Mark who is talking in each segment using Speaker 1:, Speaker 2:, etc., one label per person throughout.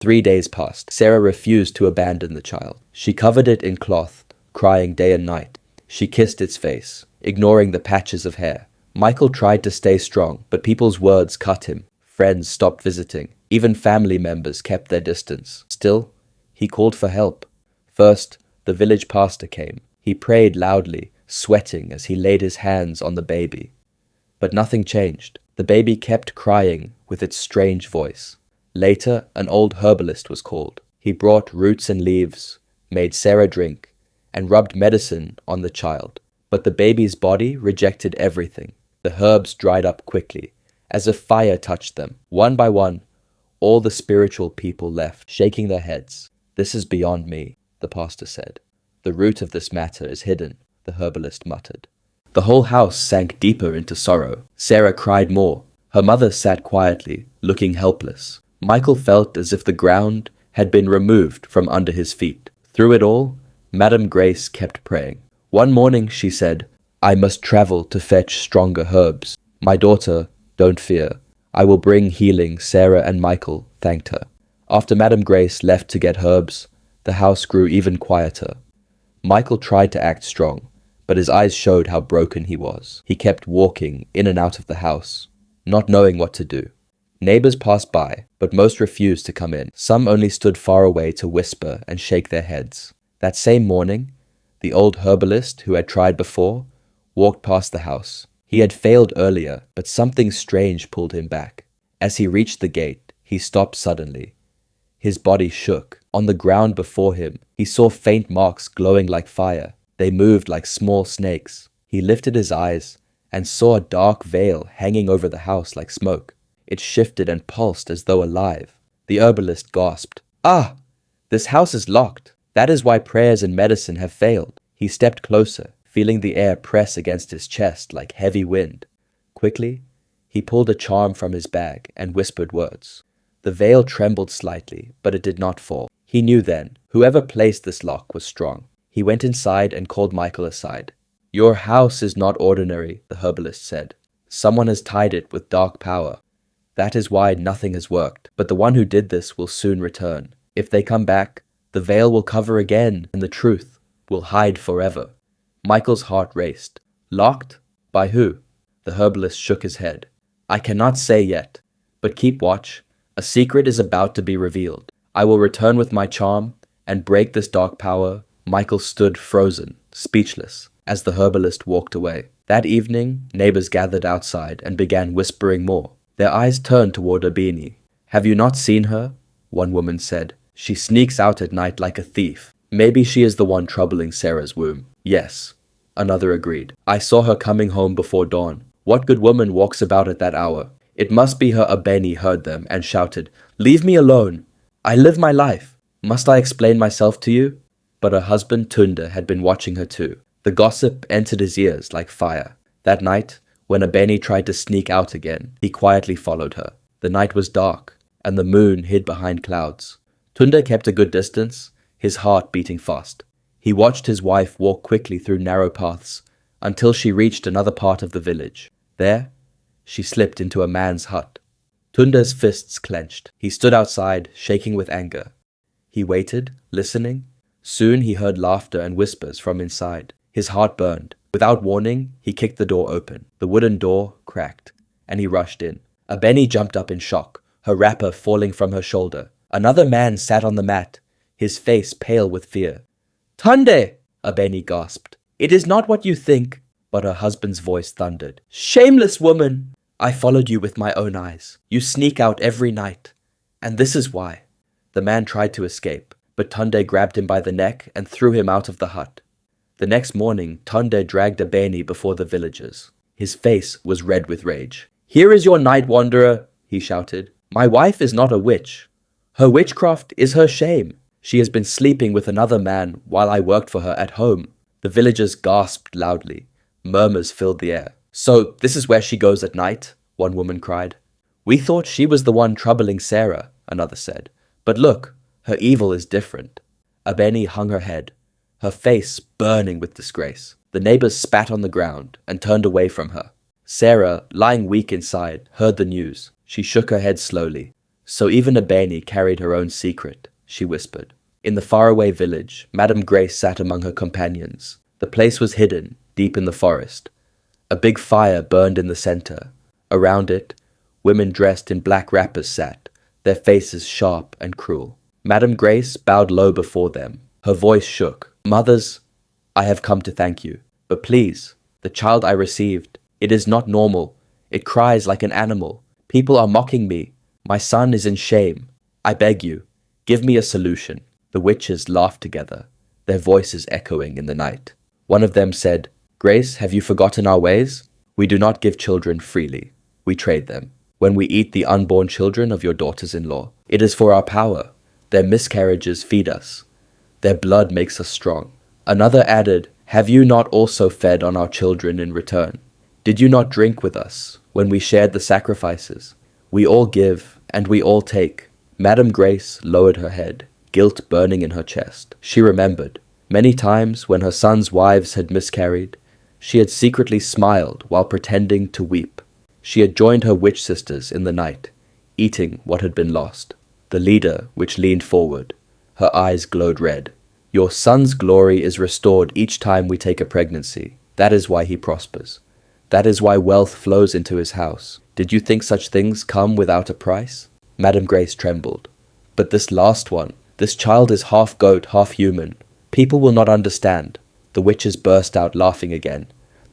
Speaker 1: 3 days passed. Sarah refused to abandon the child. She covered it in cloth, crying day and night. She kissed its face, ignoring the patches of hair. Michael tried to stay strong, but people's words cut him. Friends stopped visiting. Even family members kept their distance. Still, he called for help. First, the village pastor came. He prayed loudly, sweating as he laid his hands on the baby. But nothing changed. The baby kept crying with its strange voice. Later, an old herbalist was called. He brought roots and leaves, made Sarah drink, and rubbed medicine on the child. But the baby's body rejected everything. The herbs dried up quickly, as if fire touched them. One by one, all the spiritual people left, shaking their heads. "This is beyond me," the pastor said. "The root of this matter is hidden," the herbalist muttered. The whole house sank deeper into sorrow. Sarah cried more. Her mother sat quietly, looking helpless. Michael felt as if the ground had been removed from under his feet. Through it all, Madame Grace kept praying. One morning she said, "I must travel to fetch stronger herbs. My daughter, don't fear. I will bring healing." Sarah and Michael thanked her. After Madame Grace left to get herbs, the house grew even quieter. Michael tried to act strong, but his eyes showed how broken he was. He kept walking in and out of the house, not knowing what to do. Neighbors passed by, but most refused to come in. Some only stood far away to whisper and shake their heads. That same morning, the old herbalist who had tried before walked past the house. He had failed earlier, but something strange pulled him back. As he reached the gate, he stopped suddenly. His body shook. On the ground before him, he saw faint marks glowing like fire. They moved like small snakes. He lifted his eyes and saw a dark veil hanging over the house like smoke. It shifted and pulsed as though alive. The herbalist gasped. "Ah! This house is locked. That is why prayers and medicine have failed." He stepped closer, feeling the air press against his chest like heavy wind. Quickly, he pulled a charm from his bag and whispered words. The veil trembled slightly, but it did not fall. He knew then, whoever placed this lock was strong. He went inside and called Michael aside. "Your house is not ordinary," the herbalist said. "Someone has tied it with dark power. That is why nothing has worked. But the one who did this will soon return. If they come back, the veil will cover again, and the truth will hide forever." Michael's heart raced. "Locked? By who?" The herbalist shook his head. "I cannot say yet, but keep watch. A secret is about to be revealed. I will return with my charm and break this dark power." Michael stood frozen, speechless, as the herbalist walked away. That evening, neighbors gathered outside and began whispering more. Their eyes turned toward Reby. "Have you not seen her?" one woman said. "She sneaks out at night like a thief. Maybe she is the one troubling Sarah's womb." "Yes," another agreed. "I saw her coming home before dawn. What good woman walks about at that hour?" It must be her Abeni heard them and shouted, "Leave me alone! I live my life. Must I explain myself to you?" But her husband Tunde had been watching her too. The gossip entered his ears like fire. That night, when Abeni tried to sneak out again, he quietly followed her. The night was dark, and the moon hid behind clouds. Tunde kept a good distance, his heart beating fast. He watched his wife walk quickly through narrow paths until she reached another part of the village. There, she slipped into a man's hut. Tunde's fists clenched. He stood outside, shaking with anger. He waited, listening. Soon he heard laughter and whispers from inside. His heart burned. Without warning, he kicked the door open. The wooden door cracked, and he rushed in. Abeni jumped up in shock, her wrapper falling from her shoulder. Another man sat on the mat, his face pale with fear. "Tunde!" Abeni gasped. "It is not what you think." But her husband's voice thundered. "Shameless woman! I followed you with my own eyes. You sneak out every night. And this is why." The man tried to escape, but Tunde grabbed him by the neck and threw him out of the hut. The next morning, Tunde dragged Abeni before the villagers. His face was red with rage. "Here is your night wanderer," he shouted. "My wife is not a witch. Her witchcraft is her shame. She has been sleeping with another man while I worked for her at home." The villagers gasped loudly. Murmurs filled the air. "So this is where she goes at night?" one woman cried. "We thought she was the one troubling Sarah," another said. "But look, her evil is different." Abeni hung her head, her face burning with disgrace. The neighbors spat on the ground and turned away from her. Sarah, lying weak inside, heard the news. She shook her head slowly. So even a Beni carried her own secret, she whispered. In the faraway village, Madame Grace sat among her companions. The place was hidden, deep in the forest. A big fire burned in the center. Around it, women dressed in black wrappers sat, their faces sharp and cruel. Madame Grace bowed low before them. Her voice shook. Mothers, I have come to thank you. But please, the child I received, it is not normal. It cries like an animal. People are mocking me. My son is in shame. I beg you, give me a solution. The witches laughed together, their voices echoing in the night. One of them said, Grace, have you forgotten our ways? We do not give children freely. We trade them. When we eat the unborn children of your daughters-in-law, it is for our power. Their miscarriages feed us. Their blood makes us strong. Another added, Have you not also fed on our children in return? Did you not drink with us when we shared the sacrifices? We all give, and we all take. Madame Grace lowered her head, guilt burning in her chest. She remembered. Many times when her sons' wives had miscarried, she had secretly smiled while pretending to weep. She had joined her witch sisters in the night, eating what had been lost. The leader, which leaned forward, her eyes glowed red. Your son's glory is restored each time we take a pregnancy. That is why he prospers. That is why wealth flows into his house. Did you think such things come without a price? Madame Grace trembled. But this last one, this child is half goat, half human. People will not understand. The witches burst out laughing again.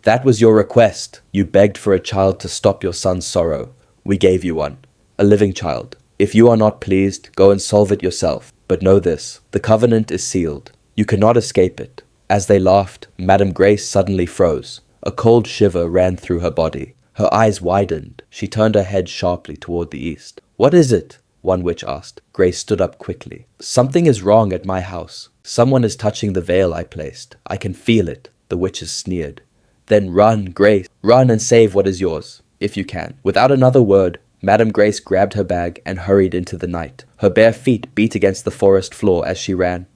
Speaker 1: That was your request. You begged for a child to stop your son's sorrow. We gave you one. A living child. If you are not pleased, go and solve it yourself. But know this, the covenant is sealed. You cannot escape it. As they laughed, Madame Grace suddenly froze. A cold shiver ran through her body. Her eyes widened. She turned her head sharply toward the east. What is it? One witch asked. Grace stood up quickly. Something is wrong at my house. Someone is touching the veil I placed. I can feel it. The witches sneered. Then run, Grace. Run and save what is yours, if you can. Without another word, Madame Grace grabbed her bag and hurried into the night. Her bare feet beat against the forest floor as she ran.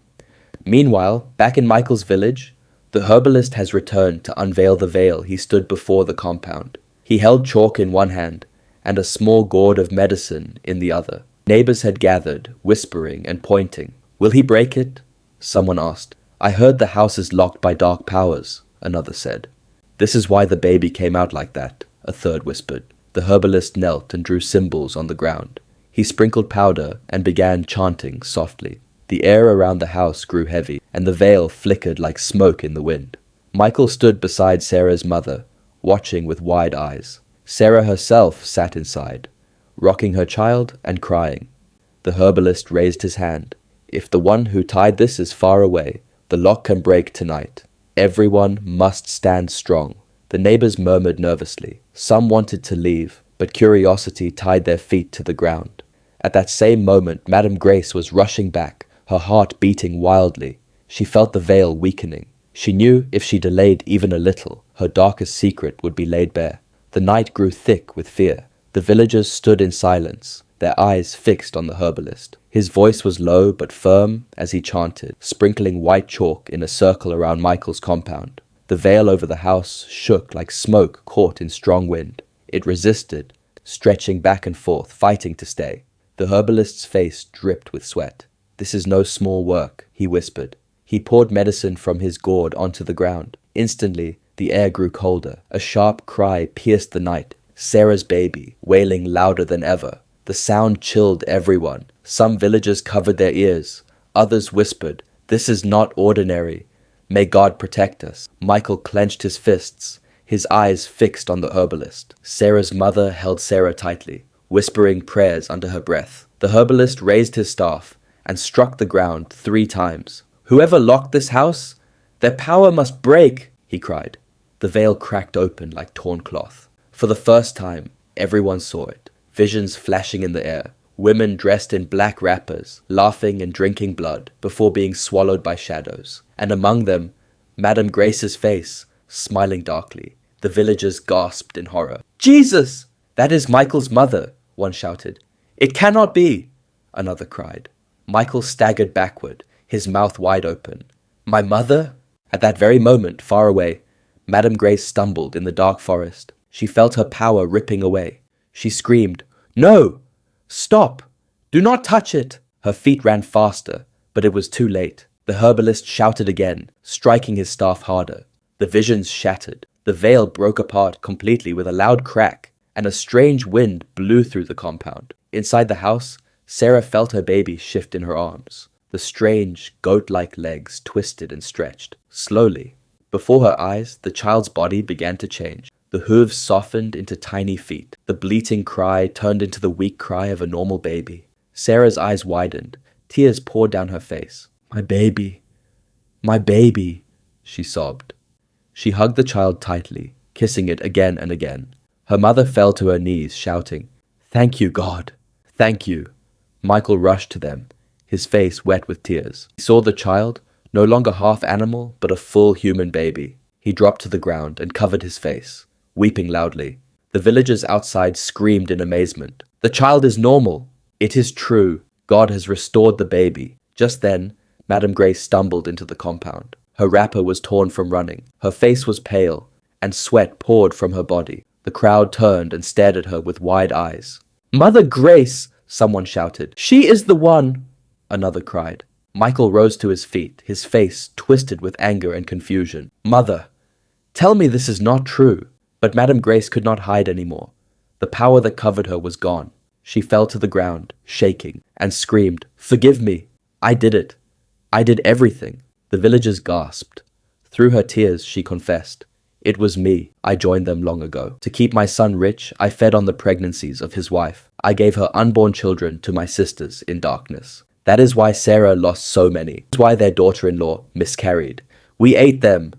Speaker 1: Meanwhile, back in Michael's village, the herbalist has returned to unveil the veil he stood before the compound. He held chalk in one hand and a small gourd of medicine in the other. Neighbors had gathered, whispering and pointing. Will he break it? Someone asked. I heard the house is locked by dark powers, another said. This is why the baby came out like that, a third whispered. The herbalist knelt and drew symbols on the ground. He sprinkled powder and began chanting softly. The air around the house grew heavy, and the veil flickered like smoke in the wind. Michael stood beside Sarah's mother, watching with wide eyes. Sarah herself sat inside, rocking her child and crying. The herbalist raised his hand. If the one who tied this is far away, the lock can break tonight. Everyone must stand strong. The neighbors murmured nervously. Some wanted to leave, but curiosity tied their feet to the ground. At that same moment, Madame Grace was rushing back, her heart beating wildly. She felt the veil weakening. She knew if she delayed even a little, her darkest secret would be laid bare. The night grew thick with fear. The villagers stood in silence, their eyes fixed on the herbalist. His voice was low but firm as he chanted, sprinkling white chalk in a circle around Michael's compound. The veil over the house shook like smoke caught in strong wind. It resisted, stretching back and forth, fighting to stay. The herbalist's face dripped with sweat. This is no small work, he whispered. He poured medicine from his gourd onto the ground. Instantly, the air grew colder. A sharp cry pierced the night. Sarah's baby, wailing louder than ever. The sound chilled everyone. Some villagers covered their ears. Others whispered, "This is not ordinary. May God protect us." Michael clenched his fists, his eyes fixed on the herbalist. Sarah's mother held Sarah tightly, whispering prayers under her breath. The herbalist raised his staff and struck the ground 3 times. "Whoever locked this house, their power must break," he cried. The veil cracked open like torn cloth. For the first time, everyone saw it. Visions flashing in the air. Women dressed in black wrappers, laughing and drinking blood before being swallowed by shadows. And among them, Madame Grace's face, smiling darkly. The villagers gasped in horror. "Jesus! That is Michael's mother," one shouted. "It cannot be," another cried. Michael staggered backward, his mouth wide open. "My mother?" At that very moment, far away, Madame Grace stumbled in the dark forest. She felt her power ripping away. She screamed, "No! Stop! Do not touch it! Her feet ran faster, but it was too late. The herbalist shouted again, striking his staff harder. The visions shattered. The veil broke apart completely with a loud crack, and a strange wind blew through the compound. Inside the house, Sarah felt her baby shift in her arms. The strange, goat-like legs twisted and stretched, slowly. Before her eyes, the child's body began to change. The hooves softened into tiny feet. The bleating cry turned into the weak cry of a normal baby. Sarah's eyes widened. Tears poured down her face. My baby, she sobbed. She hugged the child tightly, kissing it again and again. Her mother fell to her knees, shouting, Thank you, God! Thank you! Michael rushed to them, his face wet with tears. He saw the child, no longer half animal, but a full human baby. He dropped to the ground and covered his face, weeping loudly. The villagers outside screamed in amazement. The child is normal! It is true! God has restored the baby. Just then, Madame Grace stumbled into the compound. Her wrapper was torn from running. Her face was pale, and sweat poured from her body. The crowd turned and stared at her with wide eyes. Mother Grace! Someone shouted. She is the one! Another cried. Michael rose to his feet, his face twisted with anger and confusion. Mother! Tell me this is not true! But Madame Grace could not hide anymore. The power that covered her was gone. She fell to the ground, shaking, and screamed, Forgive me! I did it! I did everything! The villagers gasped. Through her tears, she confessed, It was me. I joined them long ago. To keep my son rich, I fed on the pregnancies of his wife. I gave her unborn children to my sisters in darkness. That is why Sarah lost so many. That is why their daughter-in-law miscarried. We ate them.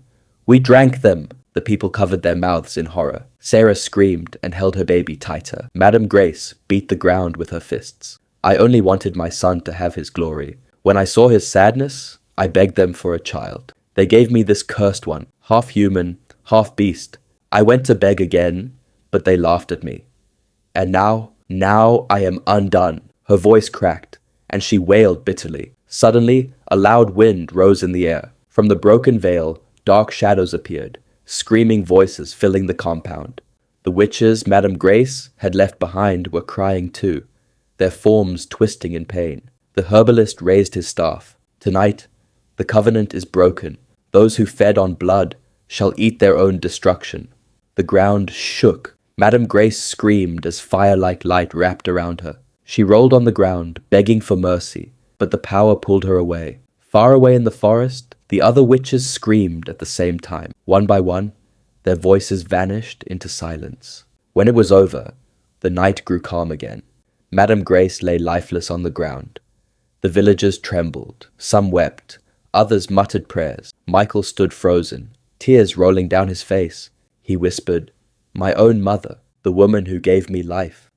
Speaker 1: We drank them. The people covered their mouths in horror. Sarah screamed and held her baby tighter. Madame Grace beat the ground with her fists. I only wanted my son to have his glory. When I saw his sadness, I begged them for a child. They gave me this cursed one, half human, half beast. I went to beg again, but they laughed at me. And now I am undone. Her voice cracked, and she wailed bitterly. Suddenly, a loud wind rose in the air. From the broken veil, dark shadows appeared, screaming voices filling the compound. The witches Madame Grace had left behind were crying too, their forms twisting in pain. The herbalist raised his staff. Tonight, the covenant is broken. Those who fed on blood shall eat their own destruction. The ground shook. Madame Grace screamed as fire-like light wrapped around her. She rolled on the ground, begging for mercy, but the power pulled her away. Far away in the forest, the other witches screamed at the same time. One by one, their voices vanished into silence. When it was over, the night grew calm again. Madame Grace lay lifeless on the ground. The villagers trembled. Some wept. Others muttered prayers. Michael stood frozen, tears rolling down his face. He whispered, My own mother, the woman who gave me life,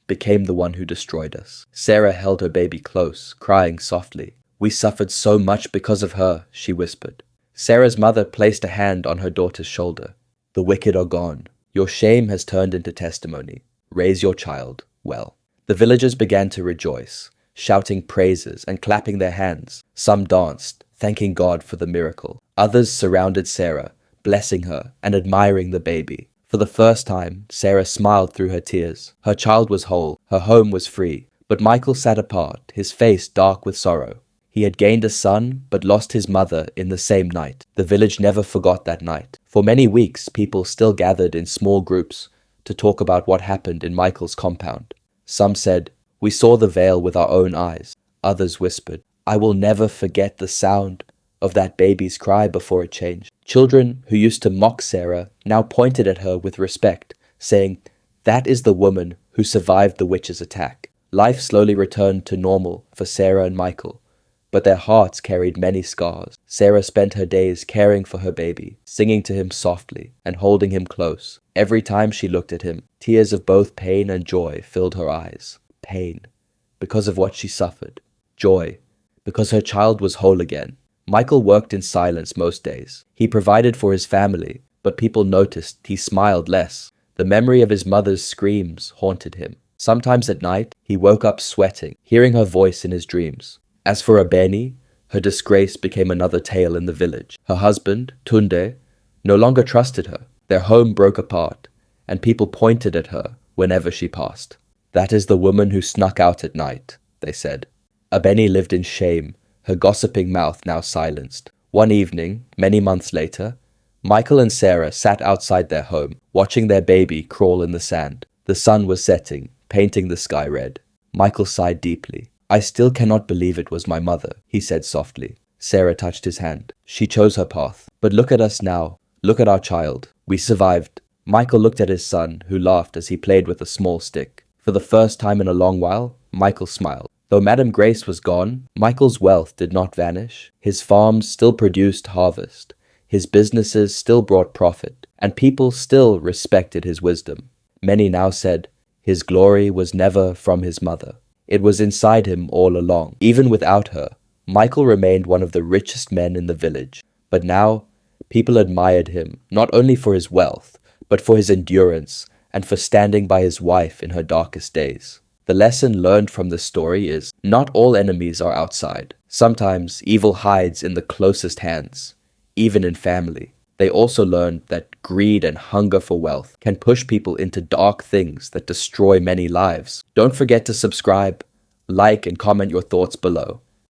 Speaker 1: became the one who destroyed us. Sarah held her baby close, crying softly. We suffered so much because of her, she whispered. Sarah's mother placed a hand on her daughter's shoulder. The wicked are gone. Your shame has turned into testimony. Raise your child well. The villagers began to rejoice, shouting praises and clapping their hands. Some danced, thanking God for the miracle. Others surrounded Sarah, blessing her and admiring the baby. For the first time, Sarah smiled through her tears. Her child was whole. Her home was free. But Michael sat apart, his face dark with sorrow. He had gained a son, but lost his mother in the same night. The village never forgot that night. For many weeks, people still gathered in small groups to talk about what happened in Michael's compound. Some said, We saw the veil with our own eyes. Others whispered, I will never forget the sound of that baby's cry before it changed. Children who used to mock Sarah now pointed at her with respect, saying, That is the woman who survived the witch's attack. Life slowly returned to normal for Sarah and Michael, but their hearts carried many scars. Sarah spent her days caring for her baby, singing to him softly and holding him close. Every time she looked at him, tears of both pain and joy filled her eyes. Pain, because of what she suffered. Joy, because her child was whole again. Michael worked in silence most days. He provided for his family, but people noticed he smiled less. The memory of his mother's screams haunted him. Sometimes at night, he woke up sweating, hearing her voice in his dreams. As for Abeni, her disgrace became another tale in the village. Her husband, Tunde, no longer trusted her. Their home broke apart, and people pointed at her whenever she passed. "That is the woman who snuck out at night," they said. Abeni lived in shame, her gossiping mouth now silenced. One evening, many months later, Michael and Sarah sat outside their home, watching their baby crawl in the sand. The sun was setting, painting the sky red. Michael sighed deeply. "I still cannot believe it was my mother," he said softly. Sarah touched his hand. "She chose her path. But look at us now. Look at our child. We survived." Michael looked at his son, who laughed as he played with a small stick. For the first time in a long while, Michael smiled. Though Madame Grace was gone, Michael's wealth did not vanish. His farms still produced harvest. His businesses still brought profit, and people still respected his wisdom. Many now said, his glory was never from his mother. It was inside him all along. Even without her, Michael remained one of the richest men in the village. But now, people admired him, not only for his wealth, but for his endurance, and for standing by his wife in her darkest days. The lesson learned from this story is, not all enemies are outside. Sometimes evil hides in the closest hands, even in family. They also learned that greed and hunger for wealth can push people into dark things that destroy many lives. Don't forget to subscribe, like, and comment your thoughts below.